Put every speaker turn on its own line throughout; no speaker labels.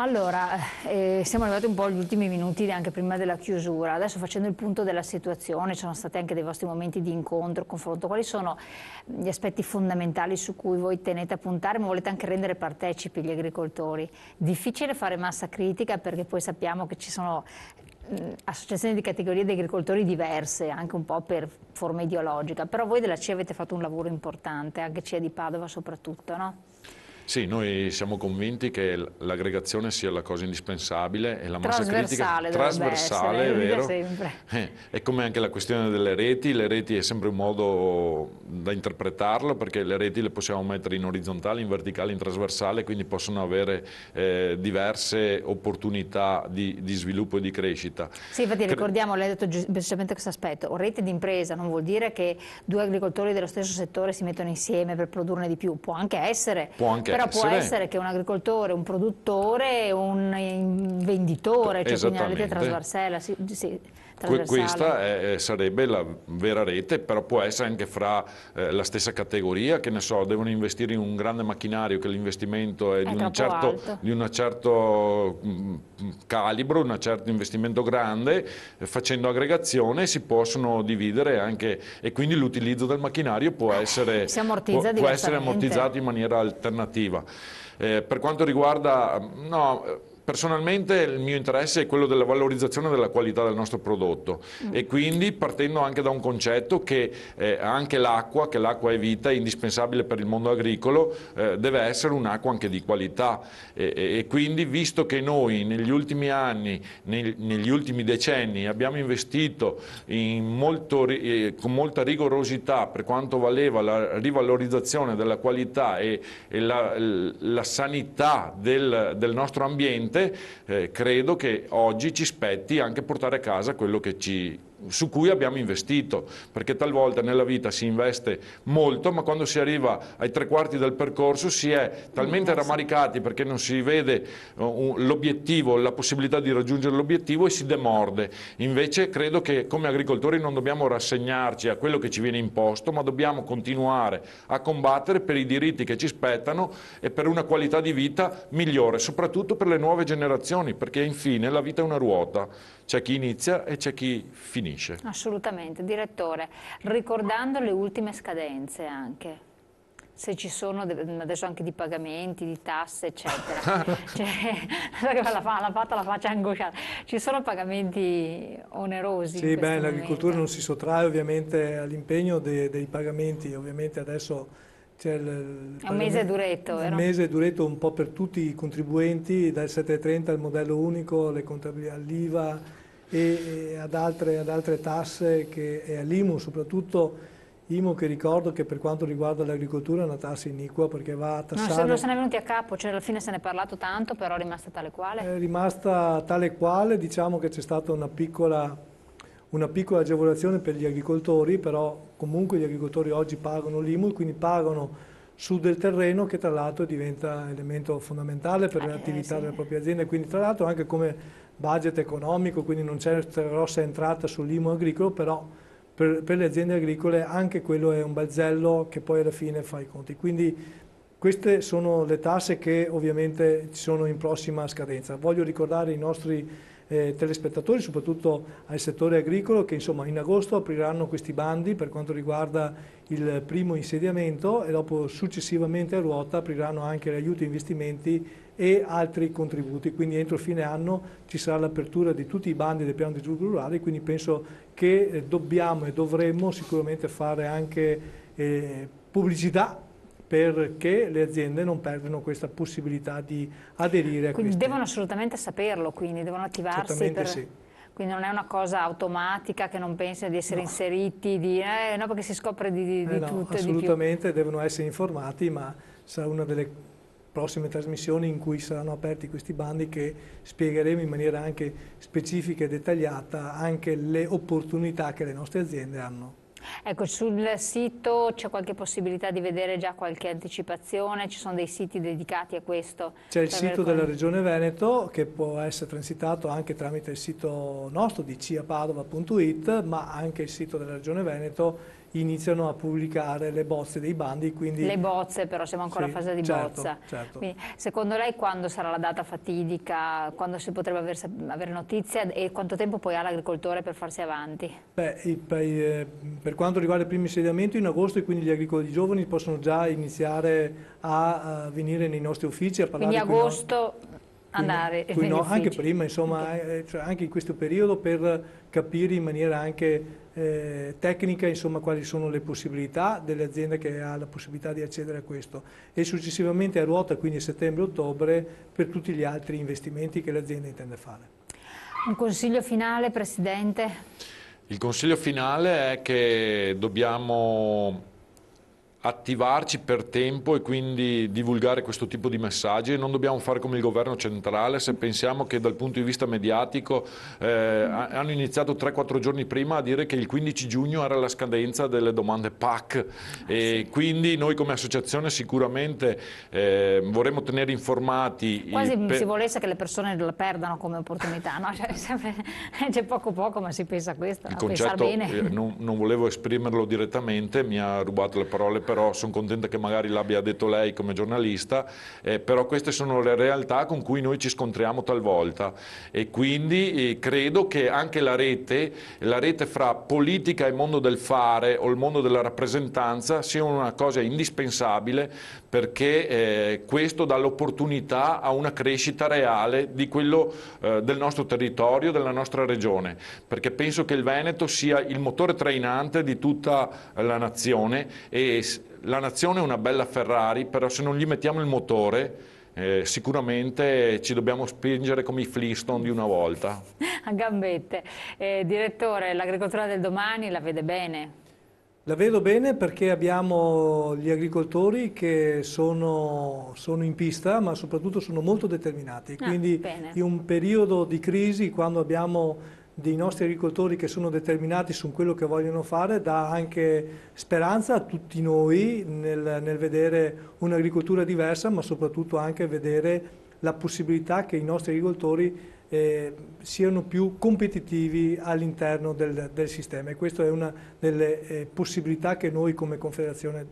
Allora, siamo arrivati un po' agli ultimi minuti anche prima della chiusura. Adesso, facendo il punto della situazione, ci sono stati anche dei vostri momenti di incontro, confronto. Quali sono gli aspetti fondamentali su cui voi tenete a puntare, ma volete anche rendere partecipi gli agricoltori? Difficile fare massa critica, perché poi sappiamo che ci sono associazioni di categorie di agricoltori diverse, anche un po' per forma ideologica, però voi della CIA avete fatto un lavoro importante, anche CIA di Padova soprattutto, no?
Sì, noi siamo convinti che l'aggregazione sia la cosa indispensabile e la massa critica trasversale, è vero. È come anche la questione delle reti. Le reti è sempre un modo da interpretarlo, perché le reti le possiamo mettere in orizzontale, in verticale, in trasversale, quindi possono avere diverse opportunità di sviluppo e di crescita.
Sì, infatti ricordiamo, lei ha detto precisamente questo aspetto: rete d'impresa non vuol dire che due agricoltori dello stesso settore si mettono insieme per produrne di più, può anche essere. Però può essere che un agricoltore, un produttore, un venditore, cioè quindi una rete trasversale.
Questa sarebbe la vera rete, però può essere anche fra la stessa categoria, che ne so, devono investire in un grande macchinario che l'investimento è di un certo calibro, un certo investimento grande, facendo aggregazione si possono dividere anche, e quindi l'utilizzo del macchinario può essere ammortizzato in maniera alternativa. Per quanto riguarda, personalmente il mio interesse è quello della valorizzazione della qualità del nostro prodotto e quindi partendo anche da un concetto che anche l'acqua, che l'acqua è vita, è indispensabile per il mondo agricolo, deve essere un'acqua anche di qualità e quindi, visto che noi negli ultimi anni, negli ultimi decenni abbiamo investito con molta rigorosità per quanto valeva la rivalorizzazione della qualità e la sanità del nostro ambiente, credo che oggi ci spetti anche portare a casa quello su cui abbiamo investito, perché talvolta nella vita si investe molto, ma quando si arriva ai 3/4 del percorso si è talmente rammaricati perché non si vede l'obiettivo, la possibilità di raggiungere l'obiettivo, e si demorde. Invece credo che come agricoltori non dobbiamo rassegnarci a quello che ci viene imposto, ma dobbiamo continuare a combattere per i diritti che ci spettano e per una qualità di vita migliore, soprattutto per le nuove generazioni, perché infine la vita è una ruota, c'è chi inizia e c'è chi finisce.
Assolutamente. Direttore, ricordando le ultime scadenze anche, se ci sono adesso anche di pagamenti, di tasse, eccetera, la faccia angosciata, ci sono pagamenti onerosi?
Sì, l'agricoltura non si sottrae ovviamente all'impegno dei pagamenti, ovviamente adesso c'è
è un mese duretto, vero?
Un mese duretto un po' per tutti i contribuenti, dal 730 al modello unico, all'IVA e ad altre tasse, e all'IMU soprattutto. IMU, che ricordo che per quanto riguarda l'agricoltura è una tassa iniqua, perché va a tassare...
Non se ne è venuti a capo, cioè alla fine se ne è parlato tanto, però è rimasta tale quale?
È rimasta tale quale, diciamo che c'è stata una piccola agevolazione per gli agricoltori, però comunque gli agricoltori oggi pagano l'IMU, quindi pagano su del terreno, che tra l'altro diventa elemento fondamentale per l'attività delle proprie aziende, quindi tra l'altro anche come budget economico, quindi non c'è grossa entrata sull'IMU agricolo, però per le aziende agricole anche quello è un balzello che poi alla fine fa i conti. Quindi queste sono le tasse che ovviamente ci sono in prossima scadenza. Voglio ricordare i nostri telespettatori, soprattutto al settore agricolo, che insomma in agosto apriranno questi bandi per quanto riguarda il primo insediamento e dopo successivamente a ruota apriranno anche l'aiuto investimenti e altri contributi, quindi entro fine anno ci sarà l'apertura di tutti i bandi del piano di sviluppo rurale, quindi penso che dobbiamo e dovremmo sicuramente fare anche pubblicità perché le aziende non perdano questa possibilità di aderire a
quindi devono assolutamente saperlo, quindi devono attivarsi.
Certamente sì.
Quindi non è una cosa automatica che non pensano di essere inseriti, no, perché si scopre di tutto.
Assolutamente, e devono essere informati, ma sarà una delle prossime trasmissioni in cui saranno aperti questi bandi, che spiegheremo in maniera anche specifica e dettagliata anche le opportunità che le nostre aziende hanno.
Ecco, sul sito c'è qualche possibilità di vedere già qualche anticipazione? Ci sono dei siti dedicati a questo?
C'è il sito della Regione Veneto, che può essere transitato anche tramite il sito nostro di ciapadova.it, ma anche il sito della Regione Veneto, iniziano a pubblicare le bozze dei bandi. Quindi...
Le bozze, però siamo ancora in fase di bozza.
Certo.
Quindi, secondo lei quando sarà la data fatidica, quando si potrebbe avere notizia e quanto tempo poi ha l'agricoltore per farsi avanti?
Beh, per quanto riguarda il primo insediamento, in agosto, e quindi gli agricoltori giovani possono già iniziare a venire nei nostri uffici a parlare.
Quindi agosto andare
anche prima, insomma, cioè anche in questo periodo, per capire in maniera anche tecnica, insomma, quali sono le possibilità delle aziende che ha la possibilità di accedere a questo, e successivamente a ruota, quindi a settembre-ottobre, per tutti gli altri investimenti che l'azienda intende fare.
Un consiglio finale, Presidente?
Il consiglio finale è che dobbiamo attivarci per tempo e quindi divulgare questo tipo di messaggi, e non dobbiamo fare come il governo centrale. Se pensiamo che dal punto di vista mediatico hanno iniziato 3-4 giorni prima a dire che il 15 giugno era la scadenza delle domande PAC, e quindi noi come associazione sicuramente vorremmo tenere informati.
Quasi si volesse che le persone la perdano come opportunità, no? Cioè, c'è poco ma si pensa a questo,
il
a
concetto,
pensare bene.
Non volevo esprimerlo direttamente, mi ha rubato le parole, però sono contenta che magari l'abbia detto lei come giornalista, però queste sono le realtà con cui noi ci scontriamo talvolta, e quindi credo che anche la rete fra politica e mondo del fare o il mondo della rappresentanza sia una cosa indispensabile, perché questo dà l'opportunità a una crescita reale di quello del nostro territorio, della nostra regione, perché penso che il Veneto sia il motore trainante di tutta la nazione, e la nazione è una bella Ferrari, però se non gli mettiamo il motore sicuramente ci dobbiamo spingere come i Flintstone di una volta.
A gambette. Direttore, l'agricoltura del domani la vede bene?
La vedo bene perché abbiamo gli agricoltori che sono in pista, ma soprattutto sono molto determinati. Quindi in un periodo di crisi, quando abbiamo dei nostri agricoltori che sono determinati su quello che vogliono fare, dà anche speranza a tutti noi nel vedere un'agricoltura diversa, ma soprattutto anche vedere la possibilità che i nostri agricoltori siano più competitivi all'interno del sistema, e questa è una delle possibilità che noi come Confederazione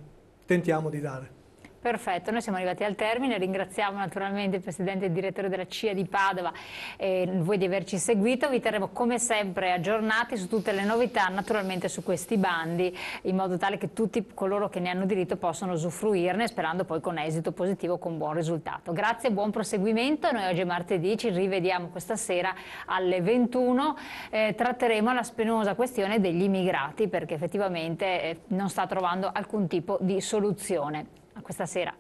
tentiamo di dare.
Perfetto, noi siamo arrivati al termine, ringraziamo naturalmente il Presidente e Direttore della CIA di Padova e voi di averci seguito. Vi terremo come sempre aggiornati su tutte le novità, naturalmente su questi bandi, in modo tale che tutti coloro che ne hanno diritto possano usufruirne, sperando poi con esito positivo, con buon risultato. Grazie, buon proseguimento. Noi oggi è martedì, ci rivediamo questa sera alle 21, tratteremo la spinosa questione degli immigrati, perché effettivamente non sta trovando alcun tipo di soluzione. A questa sera.